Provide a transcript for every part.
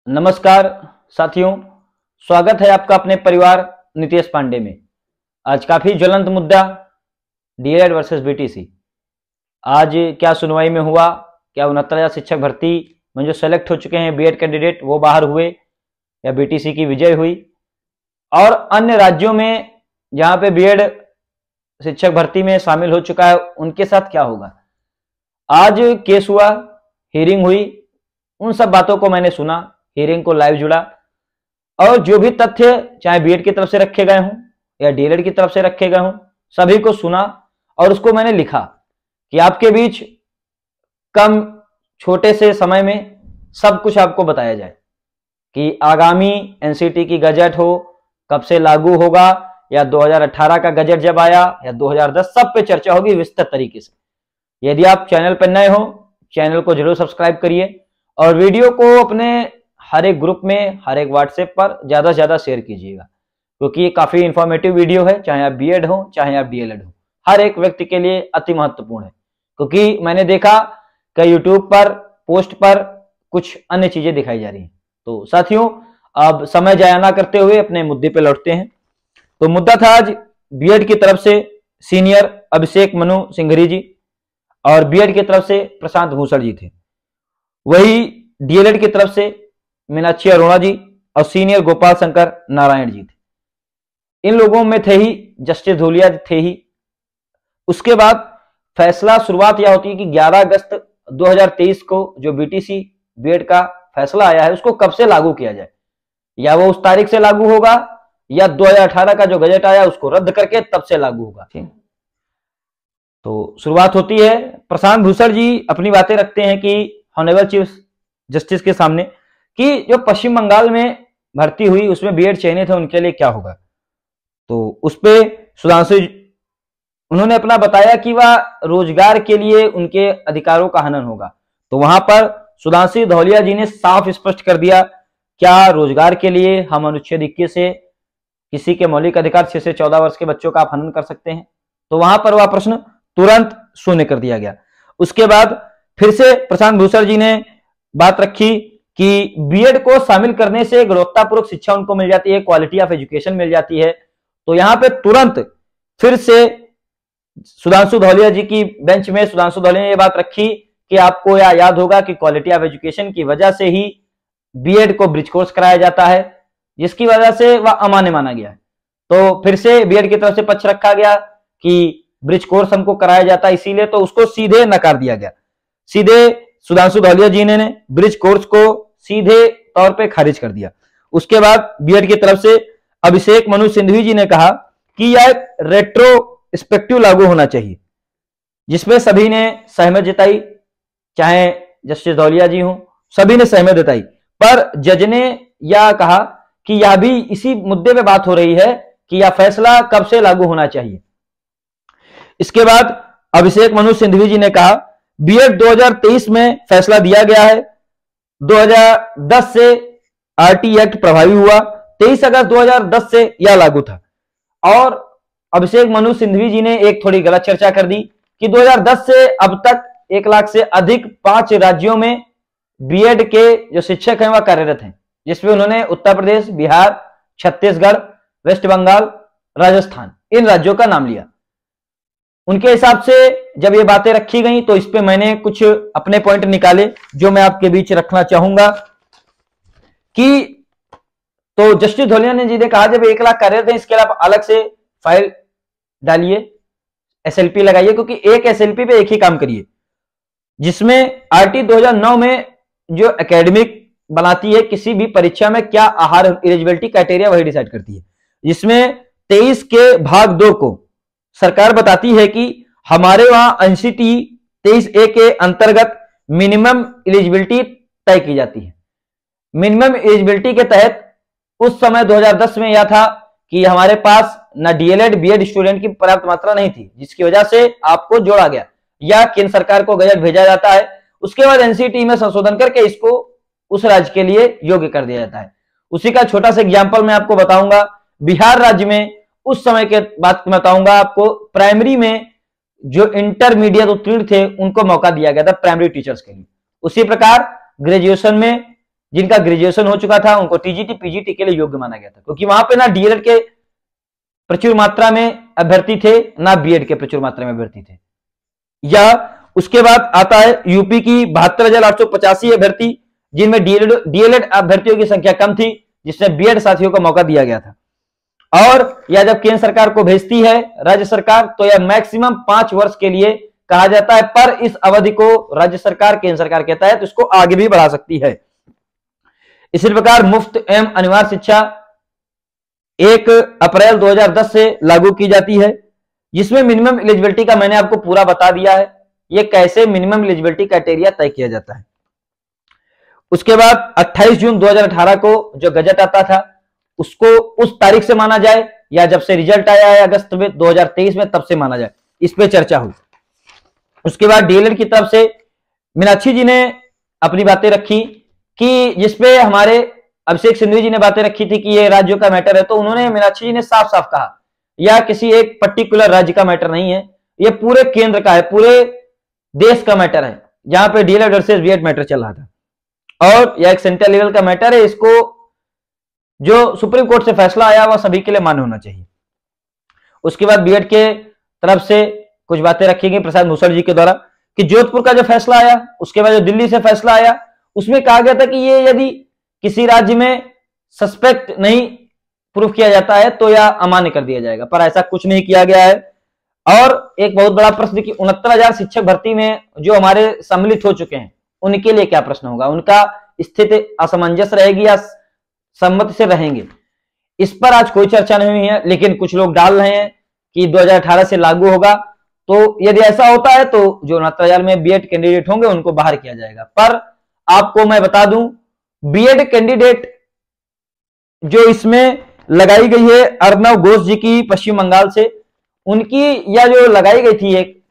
नमस्कार साथियों, स्वागत है आपका अपने परिवार नितेश पांडे में। आज काफी ज्वलंत मुद्दा डीएलएड वर्सेस बीटीसी। आज क्या सुनवाई में हुआ, क्या 69,000 शिक्षक भर्ती में जो सेलेक्ट हो चुके हैं बीएड कैंडिडेट वो बाहर हुए या बीटीसी की विजय हुई, और अन्य राज्यों में जहां पे बीएड शिक्षक भर्ती में शामिल हो चुका है उनके साथ क्या होगा। आज केस हुआ, हियरिंग हुई, उन सब बातों को मैंने सुना, हियरिंग को लाइव जुड़ा, और जो भी तथ्य चाहे बीएड की तरफ से रखे गए हों या डीएलएड की तरफ से रखे गए हों सभी को सुना और उसको मैंने लिखा कि आपके बीच कम छोटे से समय में सब कुछ आपको बताया जाए कि आगामी एनसीटी की गजट हो कब से लागू होगा, या 2018 का गजट जब आया या 2010, सब पे चर्चा होगी विस्तृत तरीके से। यदि आप चैनल पर नए हो, चैनल को जरूर सब्सक्राइब करिए और वीडियो को अपने हर एक ग्रुप में, हर एक व्हाट्सएप पर ज्यादा से ज्यादा शेयर कीजिएगा, क्योंकि ये काफी इंफॉर्मेटिव वीडियो है। चाहे आप बीएड हो चाहे आप डीएलएड हो, हर एक व्यक्ति के लिए अति महत्वपूर्ण है। क्योंकि मैंने देखा कि यूट्यूब पर पोस्ट पर कुछ अन्य चीजें दिखाई जा रही हैं। तो साथियों, अब समय जाया ना करते हुए अपने मुद्दे पे लौटते हैं। तो मुद्दा था आज बीएड की तरफ से सीनियर अभिषेक मनु सिंघरी जी और बीएड की तरफ से प्रशांत भूषण जी थे। वही डीएलएड की तरफ से मीनाक्षी अरोड़ा जी और सीनियर गोपाल शंकर नारायण जी थे। इन लोगों में थे ही जस्टिस धोलिया थे ही। उसके बाद फैसला शुरुआत यह होती है कि 11 अगस्त 2023 को जो बीटीसी बीएड का फैसला आया है उसको कब से लागू किया जाए, या वो उस तारीख से लागू होगा या 2018 का जो गजट आया उसको रद्द करके तब से लागू होगा। तो शुरुआत होती है, प्रशांत भूषण जी अपनी बातें रखते हैं कि ऑनरेबल चीफ जस्टिस के सामने कि जो पश्चिम बंगाल में भर्ती हुई उसमें बीएड चयनित है उनके लिए क्या होगा। तो उस पे सुधांशु उन्होंने अपना बताया कि वह रोजगार के लिए उनके अधिकारों का हनन होगा। तो वहां पर सुधांशु धौलिया जी ने साफ स्पष्ट कर दिया, क्या रोजगार के लिए हम अनुच्छेद 21 से किसी के मौलिक अधिकार 6 से 14 वर्ष के बच्चों का आप हनन कर सकते हैं। तो वहां पर वह प्रश्न तुरंत शून्य कर दिया गया। उसके बाद फिर से प्रशांत भूषण जी ने बात रखी कि बीएड को शामिल करने से गुणवत्तापूर्वक शिक्षा उनको मिल जाती है, क्वालिटी ऑफ एजुकेशन मिल जाती है। तो यहां पे तुरंत फिर से सुधांशु धौलिया जी की बेंच में सुधांशु धौलिया ने यह बात रखी कि आपको यह याद होगा कि क्वालिटी ऑफ एजुकेशन की वजह से ही बीएड को ब्रिज कोर्स कराया जाता है, जिसकी वजह से वह अमान्य माना गया है। तो फिर से बीएड की तरफ से पक्ष रखा गया कि ब्रिज कोर्स हमको कराया जाता है, इसीलिए तो उसको सीधे नकार दिया गया। सीधे सुधांशु धौलिया जी ने ब्रिज कोर्स को सीधे तौर पे खारिज कर दिया। उसके बाद बीएड की तरफ से अभिषेक मनु सिंघवी जी ने कहा कि यह एक रेट्रोस्पेक्टिव लागू होना चाहिए, जिसमें सभी ने सहमत जताई, चाहे जस्टिस धौलिया जी हो, सभी ने सहमत जताई। पर जज ने यह कहा कि यह भी इसी मुद्दे पे बात हो रही है कि यह फैसला कब से लागू होना चाहिए। इसके बाद अभिषेक मनु सिंघवी जी ने कहा बीएड 2023 में फैसला दिया गया है, 2010 से आरटी एक्ट प्रभावी हुआ, 23 अगस्त 2010 से यह लागू था। और अभिषेक मनु सिंघवी जी ने एक थोड़ी गलत चर्चा कर दी कि 2010 से अब तक 1 लाख से अधिक 5 राज्यों में बीएड के जो शिक्षक हैं वह कार्यरत हैं, जिसमें उन्होंने उत्तर प्रदेश, बिहार, छत्तीसगढ़, वेस्ट बंगाल, राजस्थान, इन राज्यों का नाम लिया। उनके हिसाब से जब ये बातें रखी गई तो इस पे मैंने कुछ अपने पॉइंट निकाले जो मैं आपके बीच रखना चाहूंगा कि तो जस्टिस धौलिया जी ने कहा जब 1 लाख कार्यरत हैं, इसके अलावा अलग से फाइल डालिए, एसएलपी लगाइए, क्योंकि एक एसएलपी पे एक ही काम करिए, जिसमें आरटी 2009 में जो एकेडमिक बनाती है किसी भी परीक्षा में क्या आहार एलिजिबिलिटी क्राइटेरिया वही डिसाइड करती है, जिसमें 23 के भाग 2 को सरकार बताती है कि हमारे वहां एनसीटी 23A के अंतर्गत मिनिमम एलिजिबिलिटी तय की जाती है। मिनिमम एलिजिबिलिटी के तहत उस समय 2010 में यह था कि हमारे पास न डीएलएड बीएड स्टूडेंट की पर्याप्त मात्रा नहीं थी, जिसकी वजह से आपको जोड़ा गया या केंद्र सरकार को गजट भेजा जाता है। उसके बाद एनसीटी में संशोधन करके इसको उस राज्य के लिए योग्य कर दिया जाता है। उसी का छोटा सा एग्जाम्पल मैं आपको बताऊंगा। बिहार राज्य में उस समय के बात बताऊंगा आपको, प्राइमरी में जो इंटरमीडिएट उत्तीर्ण थे उनको मौका दिया गया था प्राइमरी टीचर्स के लिए। उसी प्रकार ग्रेजुएशन में जिनका ग्रेजुएशन हो चुका था उनको टीजीटी पीजीटी के लिए योग्य माना गया था, क्योंकि वहां पे ना डीएलएड के प्रचुर मात्रा में अभ्यर्थी थे ना बीएड के प्रचुर मात्रा में अभ्यर्थी थे। या उसके बाद आता है यूपी की 72,885 अभ्यर्थी, जिनमें डीएलएड अभ्यर्थियों की संख्या कम थी, जिसमें बीएड साथियों को मौका दिया गया था। और यह जब केंद्र सरकार को भेजती है राज्य सरकार, तो यह मैक्सिमम 5 वर्ष के लिए कहा जाता है, पर इस अवधि को राज्य सरकार केंद्र सरकार कहता है तो इसको आगे भी बढ़ा सकती है। इसी प्रकार मुफ्त एवं अनिवार्य शिक्षा 1 अप्रैल 2010 से लागू की जाती है, जिसमें मिनिमम एलिजिबिलिटी का मैंने आपको पूरा बता दिया है, ये कैसे मिनिमम एलिजिबिलिटी क्राइटेरिया तय किया जाता है। उसके बाद 28 जून 2018 को जो गजट आता था उसको उस तारीख से माना जाए या जब से रिजल्ट आया है अगस्त में 2023 में, तब से माना जाए, इस पे चर्चा हुई। उसके बाद डीएलएड की तरफ से मीनाक्षी जी ने अपनी बातें रखी कि जिसपे हमारे अभिषेक सिंघवी जी ने बातें रखी थी कि ये राज्यों का मैटर है, तो उन्होंने मीनाक्षी जी ने साफ साफ कहा यह किसी एक पर्टिकुलर राज्य का मैटर नहीं है, ये पूरे केंद्र का है, पूरे देश का मैटर है, जहां पे डीएलएड वर्सेस बीएड मैटर चल रहा था, और यह एक सेंट्रल लेवल का मैटर है। इसको जो सुप्रीम कोर्ट से फैसला आया वह सभी के लिए मान्य होना चाहिए। उसके बाद बीएड के तरफ से कुछ बातें रखी गई प्रसाद भूषण जी के द्वारा कि जोधपुर का जो फैसला आया, उसके बाद जो दिल्ली से फैसला आया, उसमें कहा गया था कि ये यदि किसी राज्य में सस्पेक्ट नहीं प्रूफ किया जाता है तो यह अमान्य कर दिया जाएगा, पर ऐसा कुछ नहीं किया गया है। और एक बहुत बड़ा प्रश्न कि 69,000 शिक्षक भर्ती में जो हमारे सम्मिलित हो चुके हैं उनके लिए क्या प्रश्न होगा, उनका स्थिति असमंजस रहेगी या सम्मति से रहेंगे, इस पर आज कोई चर्चा नहीं हुई है। लेकिन कुछ लोग डाल रहे हैं कि 2018 से लागू होगा, तो यदि ऐसा होता है तो जो 69,000 में बीएड कैंडिडेट होंगे उनको बाहर किया जाएगा। पर आपको मैं बता दूं, बीएड कैंडिडेट जो इसमें लगाई गई है अर्णव घोष जी की पश्चिम बंगाल से, उनकी या जो लगाई गई थी एक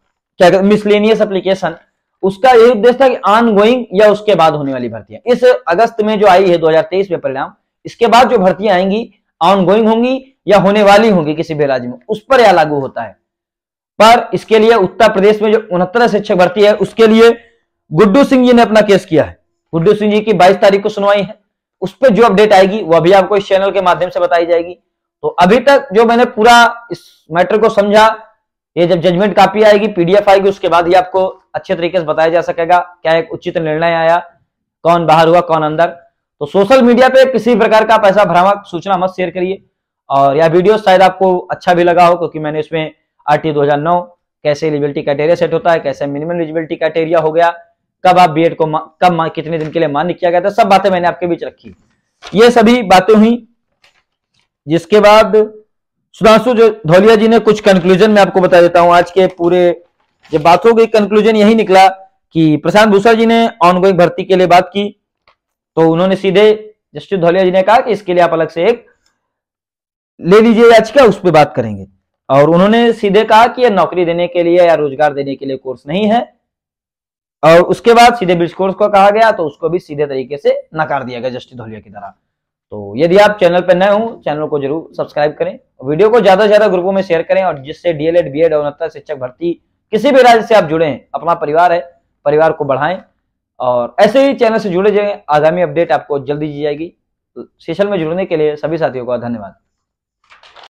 क्या मिसलेनियस एप्लीकेशन, उसका यही उद्देश्य था कि ऑनगोइंग या उसके बाद होने वाली भर्तियां, इस अगस्त में जो आई है 2023 में परिणाम, इसके बाद जो भर्तियां आएंगी ऑनगोइंग होंगी या होने वाली होंगी किसी भी राज्य में, उस पर यह लागू होता है। पर इसके लिए उत्तर प्रदेश में जो 69 शिक्षक भर्ती है उसके लिए गुड्डू सिंह जी ने अपना केस किया है। गुड्डू सिंह जी की 22 तारीख को सुनवाई है, उस पर जो अपडेट आएगी वो अभी आपको इस चैनल के माध्यम से बताई जाएगी। तो अभी तक जो मैंने पूरा इस मैटर को समझा, ये जब जजमेंट कॉपी आएगी, पीडीएफ आएगी, उसके बाद ही आपको अच्छे तरीके से बताया जा सकेगा क्या एक उचित निर्णय आया, कौन बाहर हुआ कौन अंदर। तो सोशल मीडिया पे किसी प्रकार का पैसा भ्रामक सूचना मत शेयर करिए। और यह वीडियो शायद आपको अच्छा भी लगा हो, क्योंकि मैंने इसमें आरटी 2009 कैसे एलिजिबिलिटी क्राइटेरिया सेट होता है, कैसे मिनिमम एलिजिबिलिटी क्राइटेरिया हो गया, कब आप बीएड को कब कितने दिन के लिए मान्य किया गया था, सब बातें मैंने आपके बीच रखी। ये सभी बातें हुई, जिसके बाद सुधांशु धौलिया जी ने कुछ कंक्लूजन में आपको बता देता हूं। आज के पूरे जब बात हो गई, कंक्लूजन यही निकला कि प्रशांत भूषण जी ने ऑनगोइंग भर्ती के लिए बात की, तो उन्होंने सीधे जस्टिस धौलिया जी ने कहा कि इसके लिए आप अलग से एक ले लीजिए याचिका, उस पर बात करेंगे। और उन्होंने सीधे कहा कि यह नौकरी देने के लिए या रोजगार देने के लिए कोर्स नहीं है। और उसके बाद सीधे ब्रिज कोर्स को कहा गया, तो उसको भी सीधे तरीके से नकार दिया गया जस्टिस धौलिया की तरह। तो यदि आप चैनल पर नए हो, चैनल को जरूर सब्सक्राइब करें, वीडियो को ज्यादा से ज्यादा ग्रुपों में शेयर करें, और जिससे डीएलएड बीएड और उन्नत शिक्षक भर्ती किसी भी राज्य से आप जुड़े हैं, अपना परिवार है, परिवार को बढ़ाएं। और ऐसे ही चैनल से जुड़े जाएंगे, आगामी अपडेट आपको जल्दी दी जाएगी। सेशन में जुड़ने के लिए सभी साथियों का धन्यवाद।